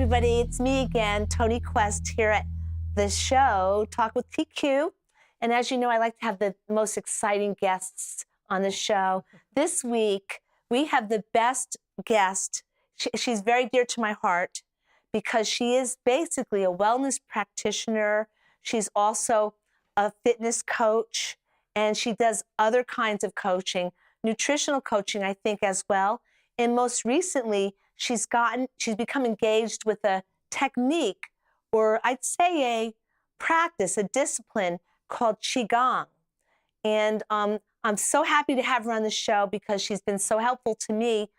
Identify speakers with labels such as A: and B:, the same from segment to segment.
A: everybody, it's me again, Tony Quest, here at the show, Talk with TQ. And as you know, I like to have the most exciting guests on the show. This week, we have the best guest. She's very dear to my heart because she is basically a wellness practitioner. She's also a fitness coach, and she does other kinds of coaching, nutritional coaching, I think, as well. And most recently, she's become engaged with a technique, or I'd say a practice, a discipline called Qigong. And I'm so happy to have her on the show because she's been so helpful to me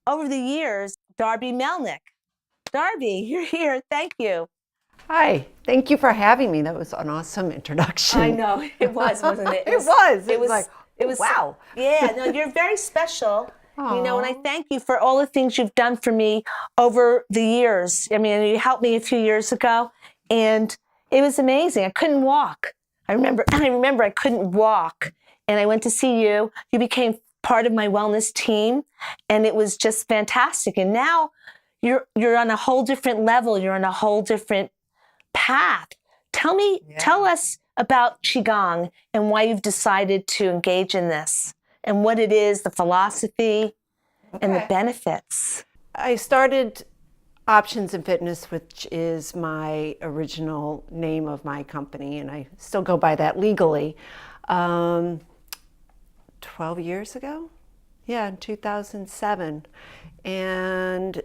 A: over the years. Darby Melnik. Darby, you're here. Thank you.
B: Hi, thank you for having me. That was an awesome introduction.
A: I know, it was, wasn't it?
B: It was like,
A: it was
B: wow.
A: Yeah, no, you're very special.
B: Aww.
A: You know, and I thank you for all the things you've done for me over the years. I mean, you helped me a few years ago, and it was amazing. I couldn't walk. I remember I couldn't walk, and I went to see you. You became part of my wellness team, and it was just fantastic. And now you're on a whole different level. You're on a whole different path. Tell us about Qigong and why you've decided to engage in this and what it is, the philosophy, and the benefits.
B: I started Options in Fitness, which is my original name of my company, and I still go by that legally, 12 years ago? Yeah, in 2007. And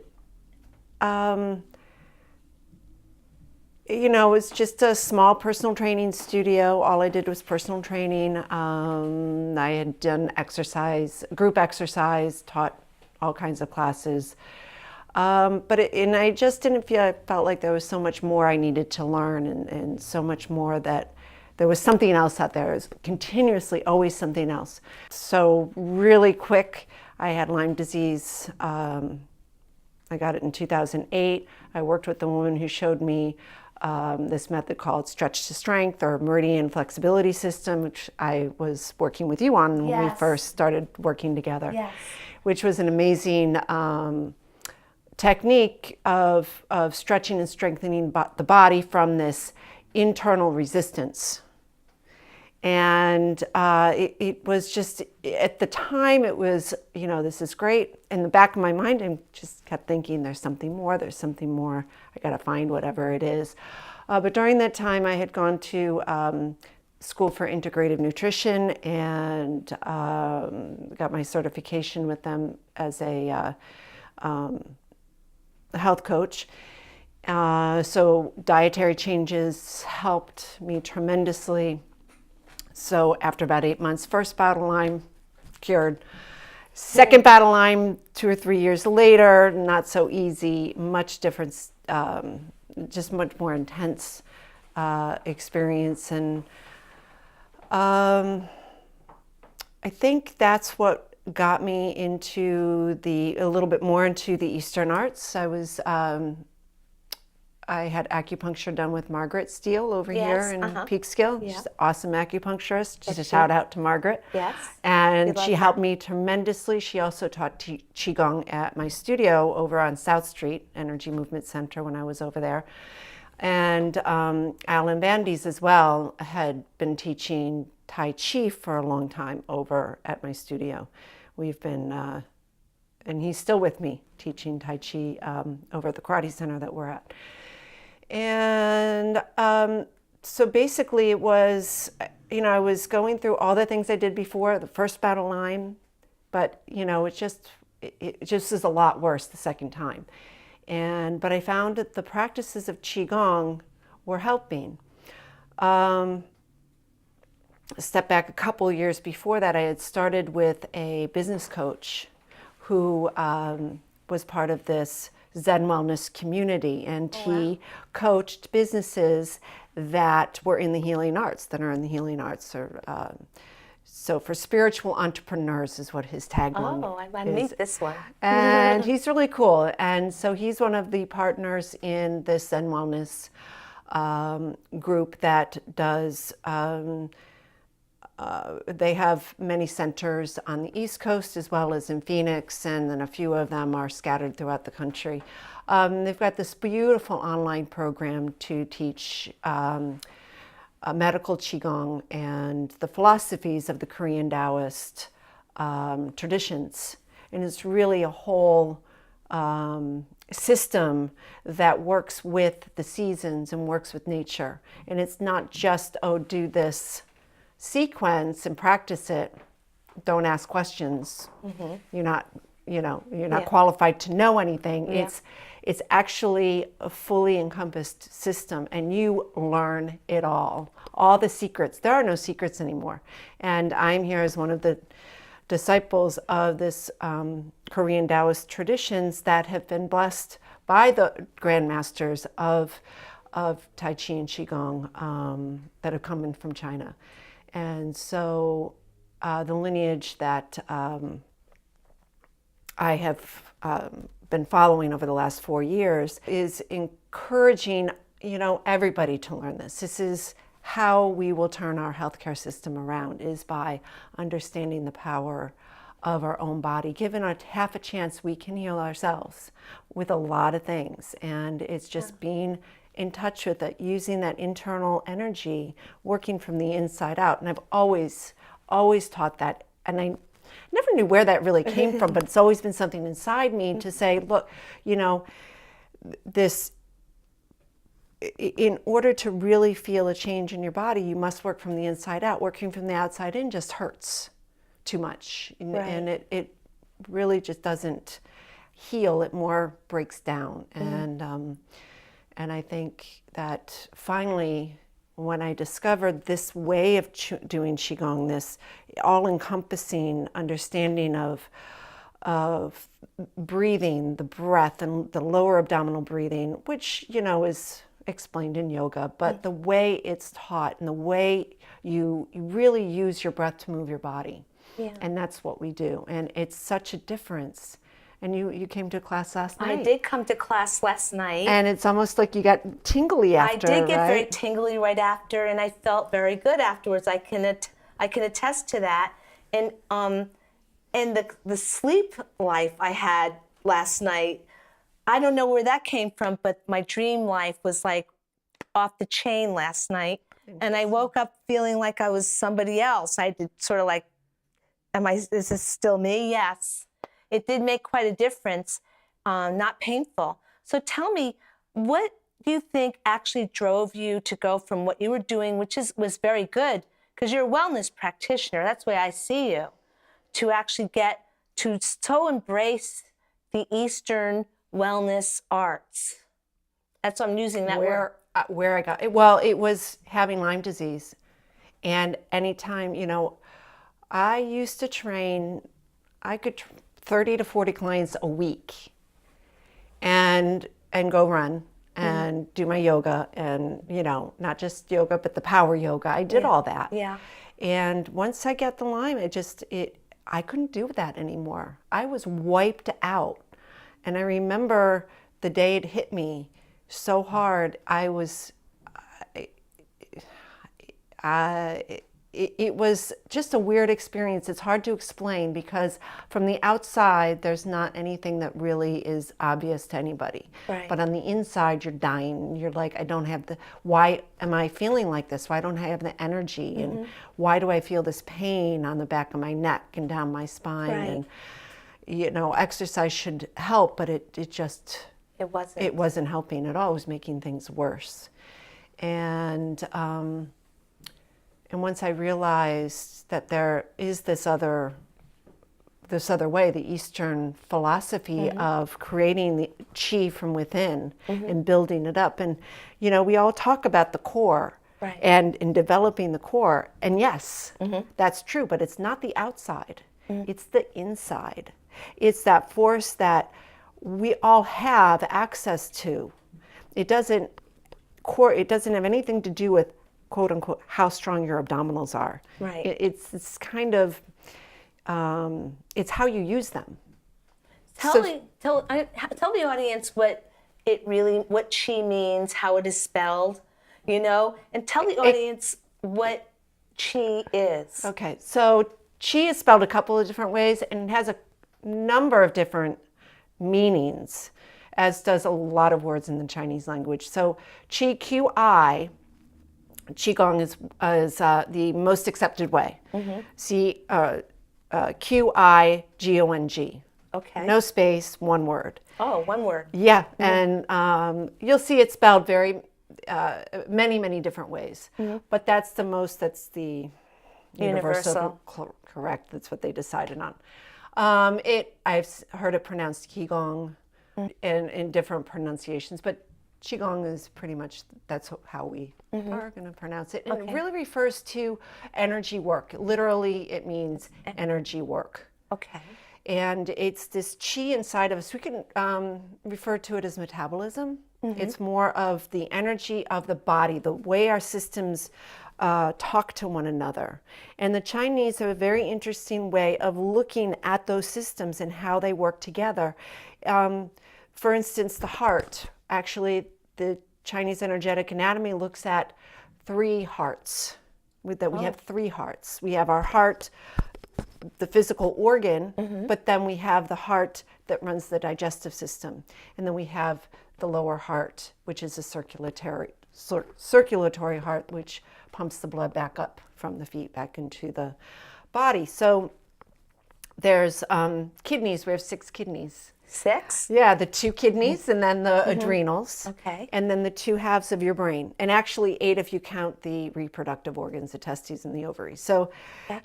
B: you know, it was just a small personal training studio. All I did was personal training. I had done group exercise, taught all kinds of classes. And I just didn't feel, I felt like there was so much more I needed to learn and so much more that there was something else out there. There was continuously always something else. So really quick, I had Lyme disease. I got it in 2008. I worked with the woman who showed me this method called Stretch to Strength or Meridian Flexibility System, which I was working with you on when we first started working together, which was an amazing technique of stretching and strengthening the body from this internal resistance. And it was just, at the time, it was, you know, this is great. In the back of my mind, I just kept thinking, there's something more. I got to find whatever it is. But during that time, I had gone to School for Integrative Nutrition and got my certification with them as a health coach. So dietary changes helped me tremendously. So after about 8 months, first bout of Lyme, cured. Second bout of Lyme, 2 or 3 years later, not so easy, much different, just much more intense experience. And I think that's what got me into a little bit more into the Eastern arts. I had acupuncture done with Margaret Steele over here in Peekskill. She's an awesome acupuncturist. Just a shout out to Margaret.
A: Yes.
B: And she helped me tremendously. She also taught Qigong at my studio over on South Street, Energy Movement Center, when I was over there. And Alan Bandies as well had been teaching Tai Chi for a long time over at my studio. We've been, and he's still with me teaching Tai Chi over at the karate center that we're at. And so basically it was, you know, I was going through all the things I did before, the first bout of Lyme, but, you know, it just is a lot worse the second time. But I found that the practices of Qigong were helping. Step back a couple years before that, I had started with a business coach who was part of this Zen wellness community, and he coached businesses that were in the healing arts, or so for spiritual entrepreneurs is what his tagline is.
A: Oh, I want to meet this one.
B: And he's really cool. And so he's one of the partners in this Zen wellness group that does they have many centers on the East Coast as well as in Phoenix, and then a few of them are scattered throughout the country. They've got this beautiful online program to teach medical Qigong and the philosophies of the Korean Taoist traditions. And it's really a whole system that works with the seasons and works with nature. And it's not just, oh, do this sequence and practice it, don't ask questions. You're not, you're not qualified to know anything. It's actually a fully encompassed system, and you learn it all the secrets. There are no secrets anymore. And I'm here as one of the disciples of this Korean Taoist traditions that have been blessed by the grandmasters of Tai Chi and Qigong that have come in from China. And so the lineage that I have been following over the last 4 years is encouraging, everybody to learn this. This is how we will turn our healthcare system around, is by understanding the power of our own body. Given half a chance, we can heal ourselves with a lot of things. And it's just being in touch with it, using that internal energy, working from the inside out. And I've always taught that. And I never knew where that really came from, but it's always been something inside me to say, look, this, in order to really feel a change in your body, you must work from the inside out. Working from the outside in just hurts too much. And it really just doesn't heal, it more breaks down. And I think that finally, when I discovered this way of doing Qigong, this all-encompassing understanding of breathing, the breath, and the lower abdominal breathing, which, is explained in yoga, but the way it's taught and the way you really use your breath to move your body. And that's what we do. And it's such a difference. And you came to class last night.
A: I did come to class last night.
B: And it's almost like you got tingly after,
A: I did get
B: right?
A: very tingly right after, and I felt very good afterwards. I can attest to that. And the sleep life I had last night, I don't know where that came from, but my dream life was like off the chain last night. And I woke up feeling like I was somebody else. I did sort of like, is this still me? Yes. It did make quite a difference, not painful. So tell me, what do you think actually drove you to go from what you were doing, which was very good, because you're a wellness practitioner, that's the way I see you, to actually get to so embrace the Eastern wellness arts? That's why I'm using that word.
B: Where I got it, well, it was having Lyme disease. And anytime, I used to train, I could 30 to 40 clients a week and go run and do my yoga, and not just yoga but the power yoga. I did all that. And once I got the Lyme, I couldn't do that anymore. I was wiped out. And I remember the day it hit me so hard, it was just a weird experience. It's hard to explain because from the outside, there's not anything that really is obvious to anybody.
A: Right.
B: But on the inside, you're dying. You're like, why am I feeling like this? Why don't I have the energy? And why do I feel this pain on the back of my neck and down my spine?
A: Right.
B: And, exercise should help, but it
A: wasn't.
B: It wasn't helping at all. It was making things worse. And once I realized that there is this other way, the Eastern philosophy of creating the chi from within and building it up. And, we all talk about the core and in developing the core. And yes, that's true, but it's not the outside. It's the inside. It's that force that we all have access to. It doesn't have anything to do with, quote unquote, how strong your abdominals are.
A: Right.
B: It's kind of, it's how you use them.
A: Tell the audience what chi means, how it is spelled, and tell the audience what Qi is?
B: Okay, so Qi is spelled a couple of different ways, and it has a number of different meanings, as does a lot of words in the Chinese language. So Qi, Qi, Qigong is the most accepted way. See, Qigong.
A: Okay.
B: No space, one word.
A: Oh, one word.
B: Yeah, and you'll see it spelled very many different ways. But that's the universal. Correct. That's what they decided on. I've heard it pronounced Qigong in different pronunciations, but Qigong is pretty much, that's how we are going to pronounce it. And it really refers to energy work. Literally, it means energy work.
A: Okay.
B: And it's this Qi inside of us. We can refer to it as metabolism. It's more of the energy of the body, the way our systems talk to one another. And the Chinese have a very interesting way of looking at those systems and how they work together. For instance, the heart. Actually, the Chinese energetic anatomy looks at 3 hearts. We have 3 hearts. We have our heart, the physical organ, but then we have the heart that runs the digestive system. And then we have the lower heart, which is a circulatory heart, which pumps the blood back up from the feet back into the body. So there's kidneys. We have 6 kidneys.
A: 6?
B: Yeah, the 2 kidneys and then the adrenals.
A: Okay.
B: And then the 2 halves of your brain. And actually 8 if you count the reproductive organs, the testes and the ovaries. So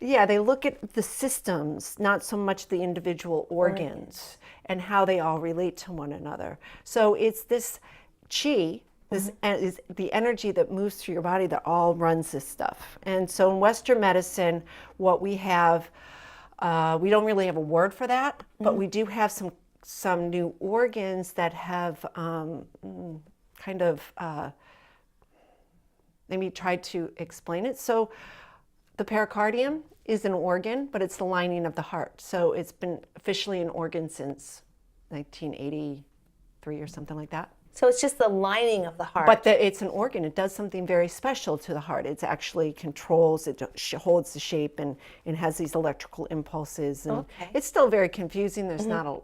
B: yeah, they look at the systems, not so much the individual organs and how they all relate to one another. So it's this Qi, this is the energy that moves through your body that all runs this stuff. And so in Western medicine, what we have, we don't really have a word for that, but we do have some new organs that have kind of maybe tried to explain it. So the pericardium is an organ, but it's the lining of the heart. So it's been officially an organ since 1983 or something like that.
A: So it's just the lining of the heart.
B: But it's an organ. It does something very special to the heart. It actually controls, it holds the shape and has these electrical impulses. And it's still very confusing. There's not a,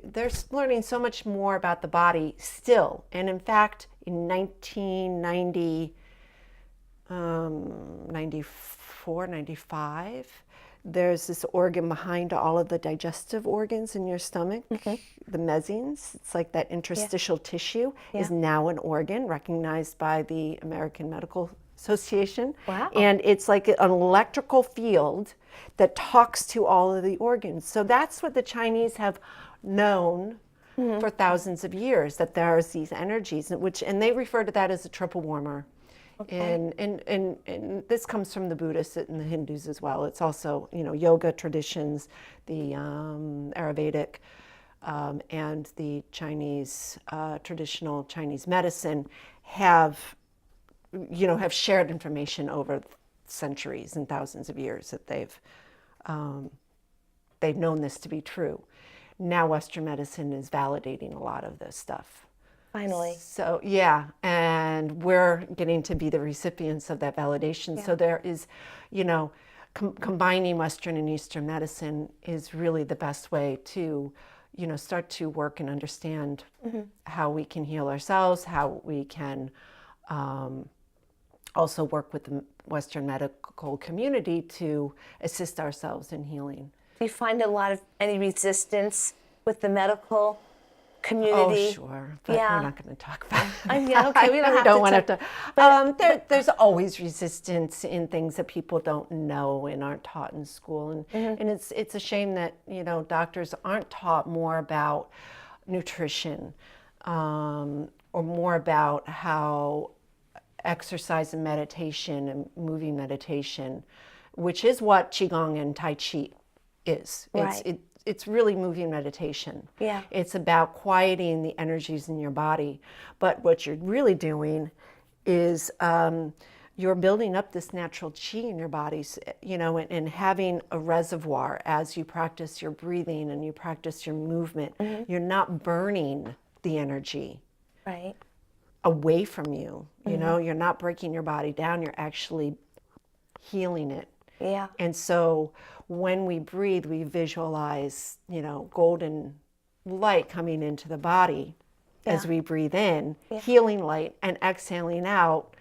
B: they're learning so much more about the body still. And in fact, in 1994, 95, there's this organ behind all of the digestive organs in your stomach, the mesines. It's like that interstitial tissue is now an organ recognized by the American Medical Association.
A: Wow.
B: And it's like an electrical field that talks to all of the organs. So that's what the Chinese have known for thousands of years, that there's these energies, and they refer to that as a triple warmer. And this comes from the Buddhists and the Hindus as well. It's also, yoga traditions, the Ayurvedic, and the Chinese, traditional Chinese medicine have shared information over centuries and thousands of years that they've known this to be true. Now Western medicine is validating a lot of this stuff.
A: Finally.
B: So yeah, and we're getting to be the recipients of that validation. So there is, combining Western and Eastern medicine is really the best way to, start to work and understand how we can heal ourselves, how we can also work with the Western medical community to assist ourselves in healing.
A: Do you find any resistance with the medical community?
B: Oh, sure. But we're not going to talk about it.
A: Okay, we don't have
B: don't
A: to
B: want
A: talk.
B: to. There's always resistance in things that people don't know and aren't taught in school. And it's a shame that, doctors aren't taught more about nutrition or more about how exercise and meditation and moving meditation, which is what Qigong and Tai Chi is.
A: Right.
B: It's really moving meditation.
A: Yeah.
B: It's about quieting the energies in your body. But what you're really doing is you're building up this natural chi in your bodies, and having a reservoir as you practice your breathing and you practice your movement. You're not burning the energy
A: Right.
B: away from you. You're not breaking your body down. You're actually healing it.
A: Yeah.
B: And so when we breathe, we visualize, golden light coming into the body as we breathe in, healing light, and exhaling out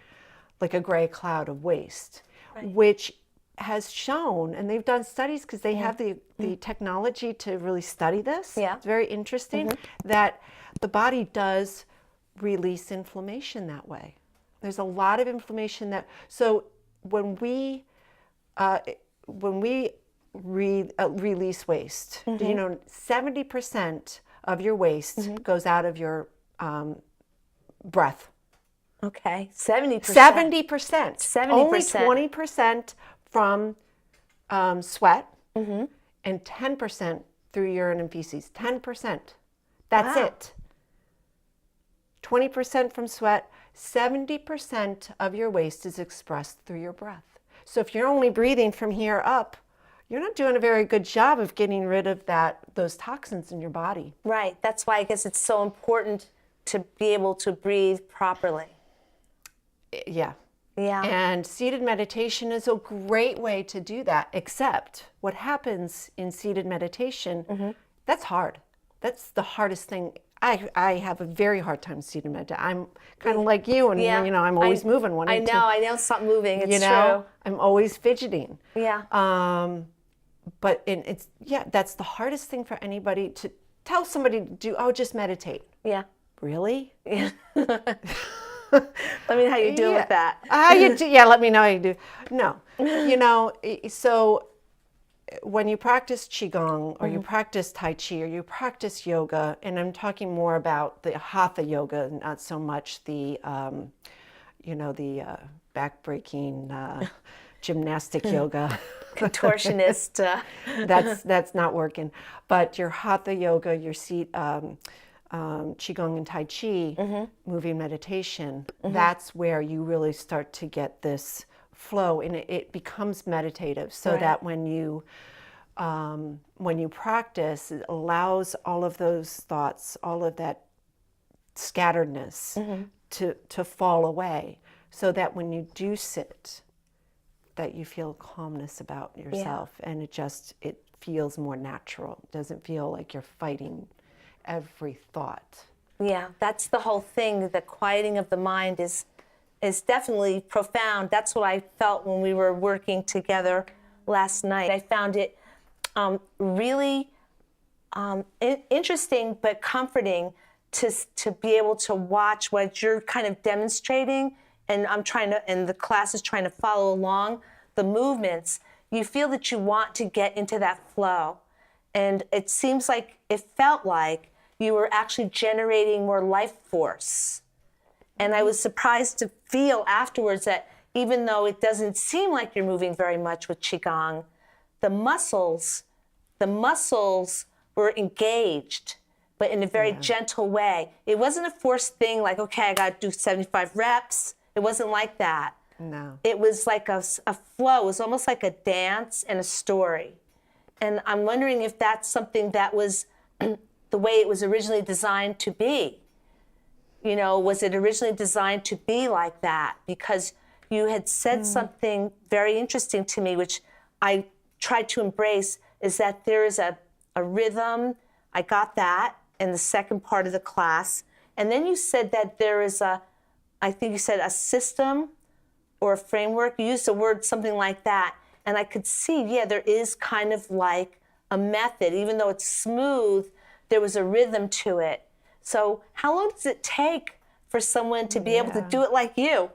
B: like a gray cloud of waste, which has shown, and they've done studies because they have the technology to really study this.
A: Yeah.
B: It's very interesting that the body does release inflammation that way. There's a lot of inflammation so when we release waste, 70% of your waste goes out of your breath.
A: Okay. 70%.
B: 70%.
A: 70%.
B: Only 20% from sweat and 10% through urine and feces. 10%. That's it. 20% from sweat. 70% of your waste is expressed through your breath. So if you're only breathing from here up, you're not doing a very good job of getting rid of those toxins in your body.
A: Right. That's why I guess it's so important to be able to breathe properly.
B: Yeah.
A: Yeah.
B: And seated meditation is a great way to do that, except what happens in seated meditation, that's hard. That's the hardest thing. I have a very hard time seated meditation. I'm kind of like you, and I'm always moving.
A: I know, stop moving. It's true.
B: I'm always fidgeting.
A: Yeah.
B: But that's the hardest thing for anybody to tell somebody to do. Oh, just meditate.
A: Yeah.
B: Really?
A: Yeah. Let me know how you do with that.
B: How you do? Yeah, let me know how you do. No, so when you practice qigong or you practice tai chi or you practice yoga, and I'm talking more about the hatha yoga, not so much the back-breaking gymnastic yoga.
A: Contortionist.
B: That's not working. But your hatha yoga, your seat, qigong and tai chi, moving meditation, that's where you really start to get this flow, and it becomes meditative, so that when you practice, it allows all of those thoughts, all of that scatteredness to fall away, so that when you do sit, that you feel calmness about yourself, and it feels more natural. It doesn't feel like you're fighting every thought.
A: Yeah, that's the whole thing. The quieting of the mind is definitely profound. That's what I felt when we were working together last night. I found it really interesting but comforting to be able to watch what you're kind of demonstrating, and and the class is trying to follow along the movements. You feel that you want to get into that flow, and it felt like you were actually generating more life force. And I was surprised to feel afterwards that even though it doesn't seem like you're moving very much with qigong, the muscles were engaged, but in a very gentle way. It wasn't a forced thing like, okay, I got to do 75 reps. It wasn't like that.
B: No.
A: It was like a flow. It was almost like a dance and a story. And I'm wondering if that's something that was the way it was originally designed to be. Was it originally designed to be like that? Because you had said something very interesting to me, which I tried to embrace, is that there is a rhythm. I got that in the second part of the class. And then you said that there is I think you said a system or a framework. You used a word, something like that. And I could see, there is kind of like a method. Even though it's smooth, there was a rhythm to it. So how long does it take for someone to be able to do it like you?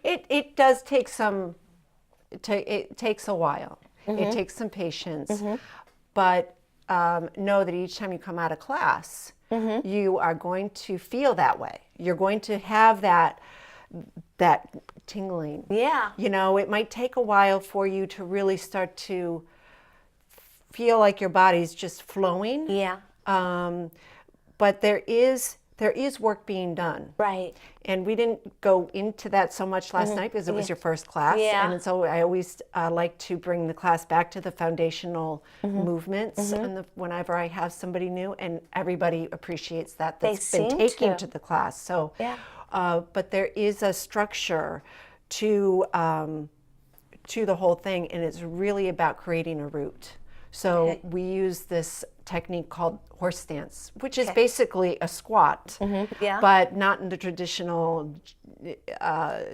B: It does take it takes a while. It takes some patience. But know that each time you come out of class, you are going to feel that way. You're going to have that tingling.
A: Yeah.
B: It might take a while for you to really start to feel like your body's just flowing.
A: Yeah.
B: But there is work being done.
A: Right.
B: And we didn't go into that so much last night because it was your first class.
A: Yeah.
B: And so I always like to bring the class back to the foundational movements whenever I have somebody new, and everybody appreciates that's been taken to the class. So, but there is a structure to the whole thing, and it's really about creating a root. So
A: Okay.
B: we use this technique called horse stance, which is basically a squat,
A: Yeah.
B: but not in the traditional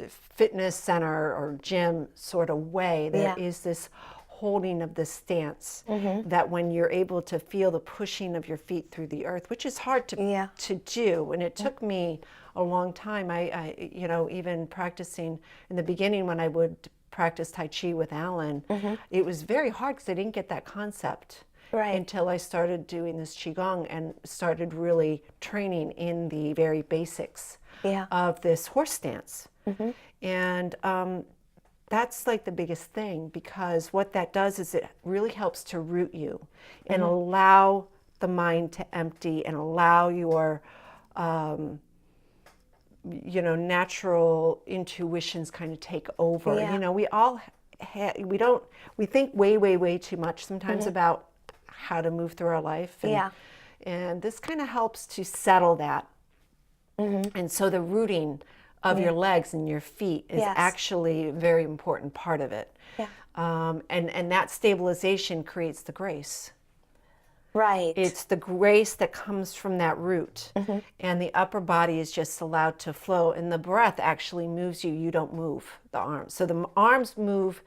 B: fitness center or gym sort of way. There is this holding of this stance that when you're able to feel the pushing of your feet through the earth, which is hard to do, and it took me a long time. I you know, even practicing in the beginning when I would practice Tai Chi with Alan, it was very hard because I didn't get that concept until I started doing this Qigong and started really training in the very basics of this horse stance. And that's like the biggest thing, because what that does is it really helps to root you and allow the mind to empty and allow your you know, natural intuitions kind of take over. You know, we all we think way too much sometimes about how to move through our life, and this kind of helps to settle that. And so the rooting of your legs and your feet is actually a very important part of it. And that stabilization creates the grace.
A: Right.
B: It's the grace that comes from that root. And the upper body is just allowed to flow. And the breath actually moves you. You don't move the arms. So the arms move.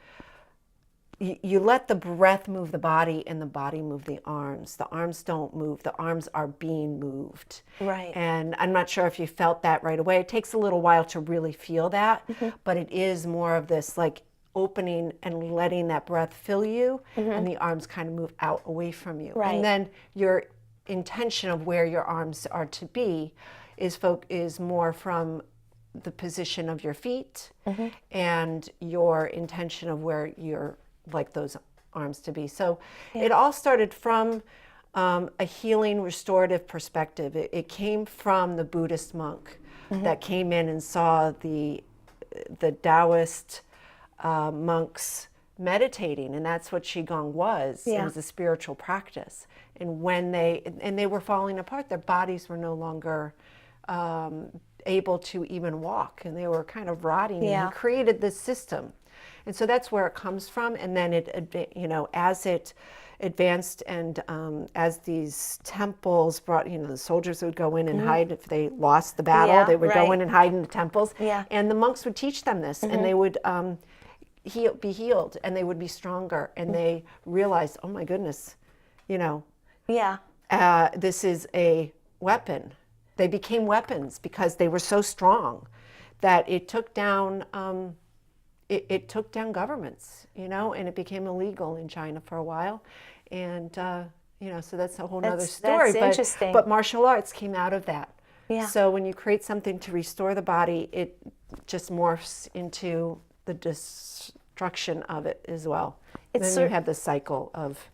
B: You let the breath move the body and the body move the arms. The arms don't move. The arms are being moved.
A: Right.
B: And I'm not sure if you felt that right away. It takes a little while to really feel that. But it is more of this like opening and letting that breath fill you, and the arms kind of move out away from you.
A: Right.
B: And then your intention of where your arms are to be is more from the position of your feet and your intention of where you're like those arms to be. So it all started from a healing, restorative perspective. It came from the Buddhist monk that came in and saw the Taoist monks meditating, and that's what Qigong was. It was a spiritual practice. And when they were falling apart, their bodies were no longer able to even walk, and they were kind of rotting. And he created this system, and so that's where it comes from. And then it, you know, as it advanced, and as these temples brought, you know, the soldiers would go in and hide if they lost the battle. They would go in and hide in the temples, and the monks would teach them this, and they would be healed, and they would be stronger, and they realized, oh my goodness, you know, this is a weapon. They became weapons because they were so strong that it took down it took down governments, you know, and it became illegal in China for a while. And you know, so that's a whole nother story.
A: That's interesting.
B: But martial arts came out of that. So when you create something to restore the body, it just morphs into the destruction of it as well. Then you have the cycle of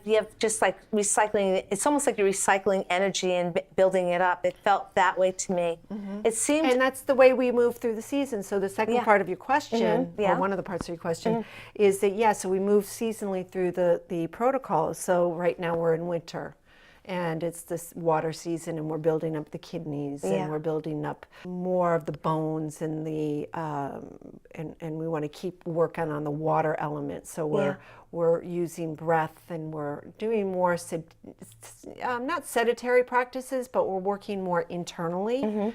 A: you have just like recycling. It's almost like you're recycling energy and building it up. It felt that way to me. It seemed,
B: and that's the way we move through the season. So the second part of your question, or one of the parts of your question, is that so we move seasonally through the protocols. So right now we're in winter, and it's this water season, and we're building up the kidneys, and we're building up more of the bones, and the and we want to keep working on the water element. So we're using breath, and we're doing more not sedentary practices, but we're working more internally.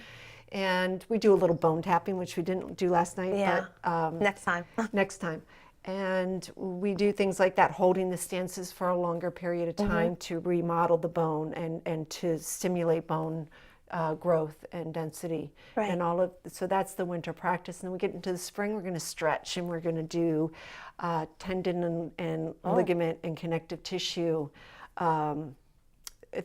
B: And we do a little bone tapping, which we didn't do last night. But,
A: next time.
B: next time. And we do things like that, holding the stances for a longer period of time to remodel the bone and to stimulate bone growth and density. And so that's the winter practice. And then we get into the spring, we're going to stretch, and we're going to do tendon and ligament and connective tissue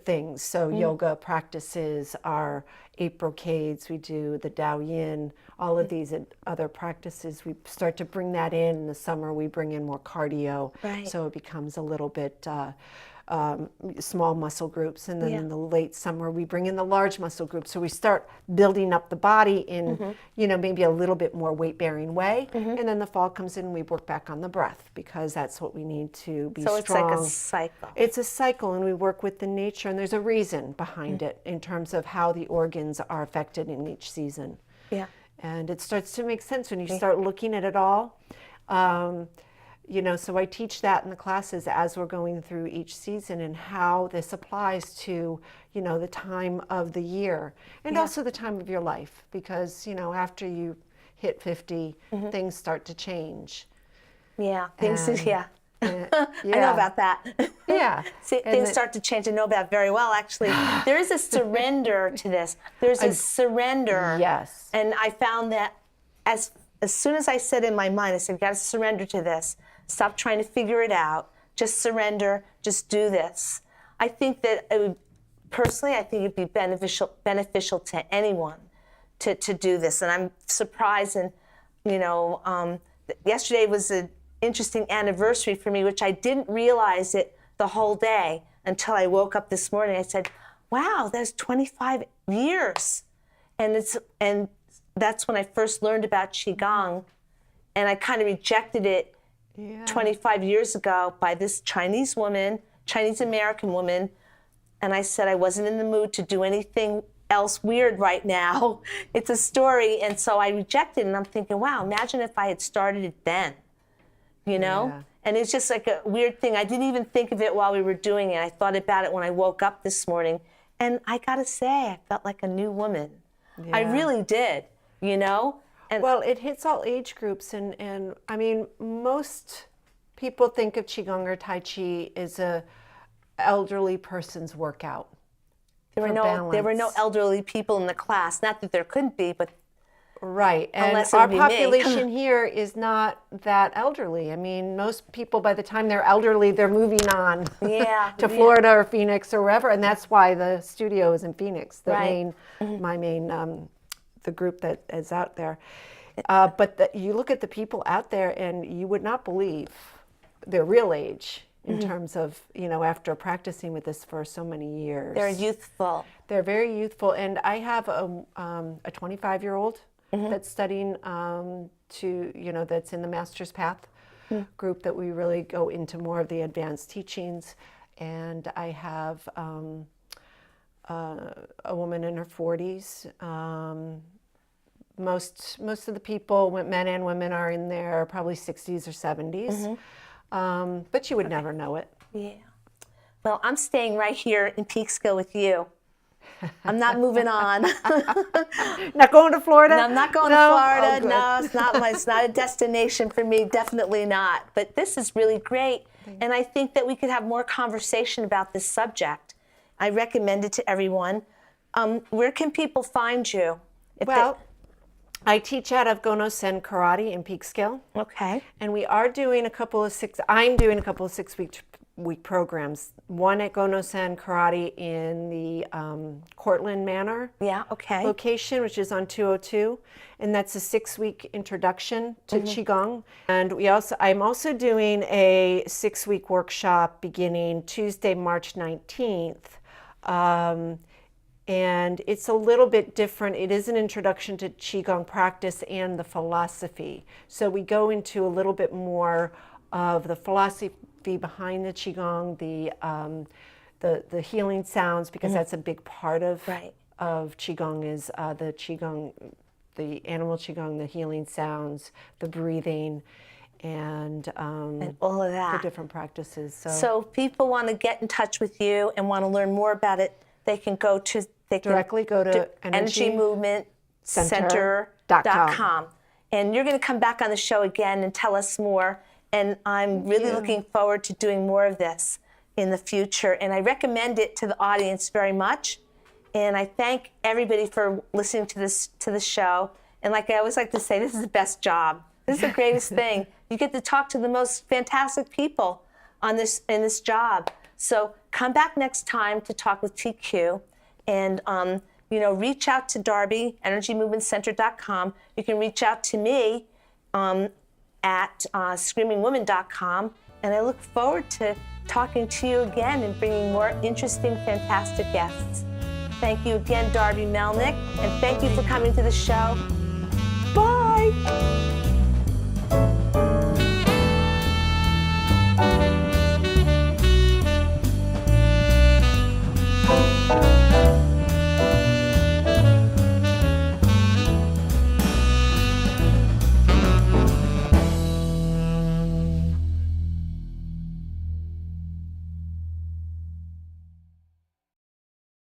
B: things. So yoga practices are 8 brocades. We do the Tao Yin, all of these other practices. We start to bring that in the summer. We bring in more cardio. So it becomes a little bit small muscle groups. And then in the late summer, we bring in the large muscle groups. So we start building up the body in, you know, maybe a little bit more weight-bearing way. And then the fall comes in, and we work back on the breath, because that's what we need to be strong.
A: So it's like a cycle.
B: It's a cycle, and we work with the nature, and there's a reason behind it in terms of how the organs are affected in each season. And it starts to make sense when you start looking at it all. You know, so I teach that in the classes as we're going through each season and how this applies to, you know, the time of the year and also the time of your life, because, you know, after you hit 50, things start to change.
A: Yeah, things,
B: yeah.
A: I know about that.
B: Yeah.
A: See, things start to change. I know about very well, actually. There is a surrender to this. There's a surrender.
B: Yes.
A: And I found that as soon as I said in my mind, I said, you got to surrender to this. Stop trying to figure it out. Just surrender. Just do this. I think that it would, personally, I think it'd be beneficial to anyone to do this. And I'm surprised. And, you know, yesterday was an interesting anniversary for me, which I didn't realize it the whole day until I woke up this morning. I said, wow, that's 25 years. And that's when I first learned about Qigong. And I kind of rejected it 25 years ago by this Chinese American woman. And I said I wasn't in the mood to do anything else weird right now. It's a story. And so I rejected it. And I'm thinking, wow, imagine if I had started it then, you know?
B: Yeah.
A: And it's just like a weird thing. I didn't even think of it while we were doing it. I thought about it when I woke up this morning. And I got to say, I felt like a new woman.
B: Yeah.
A: I really did, you know? And
B: well, it hits all age groups. And I mean, most people think of Qigong or Tai Chi as a elderly person's workout.
A: There were no elderly people in the class. Not that there couldn't be, but
B: right. And
A: unless it
B: our
A: would be
B: population here is not that elderly. I mean, most people, by the time they're elderly, they're moving on to Florida or Phoenix or wherever. And that's why the studio is in Phoenix, the the group that is out there. But you look at the people out there and you would not believe their real age. In terms of, you know, after practicing with this for so many years.
A: They're youthful.
B: They're very youthful. And I have a 25-year-old that's studying to, you know, that's in the Master's Path group that we really go into more of the advanced teachings. And I have a woman in her 40s. Most of the people, men and women, are in their probably 60s or 70s. But you would never know it.
A: Yeah. Well, I'm staying right here in Peekskill with you. I'm not moving on.
B: Not going to Florida?
A: No, I'm not going to Florida. Oh, no, it's not a destination for me. Definitely not. But this is really great. And I think that we could have more conversation about this subject. I recommend it to everyone. Where can people find you?
B: I teach out of Gono-Sen Karate in Peekskill.
A: Okay.
B: And we are doing I'm doing a couple of 6-week programs. One at Gono-Sen Karate in the Cortland Manor location, which is on 202. And that's a 6-week introduction to Qigong. And I'm also doing a 6-week workshop beginning Tuesday, March 19th. And it's a little bit different. It is an introduction to Qigong practice and the philosophy. So we go into a little bit more of the philosophy behind the Qigong, the healing sounds, because that's a big part of Qigong is the animal Qigong, the healing sounds, the breathing, and
A: all of that.
B: The different practices.
A: So if people want to get in touch with you and want to learn more about it, they can go to energymovementcenter.com. And you're going to come back on the show again and tell us more. And I'm really looking forward to doing more of this in the future. And I recommend it to the audience very much. And I thank everybody for listening to the show. And like I always like to say, this is the best job. This is the greatest thing. You get to talk to the most fantastic people in this job. So come back next time to talk with TQ. And, reach out to Darby, energymovementcenter.com. You can reach out to me at screamingwoman.com. And I look forward to talking to you again and bringing more interesting, fantastic guests. Thank you again, Darby Melnik. And thank you for coming to the show. Bye.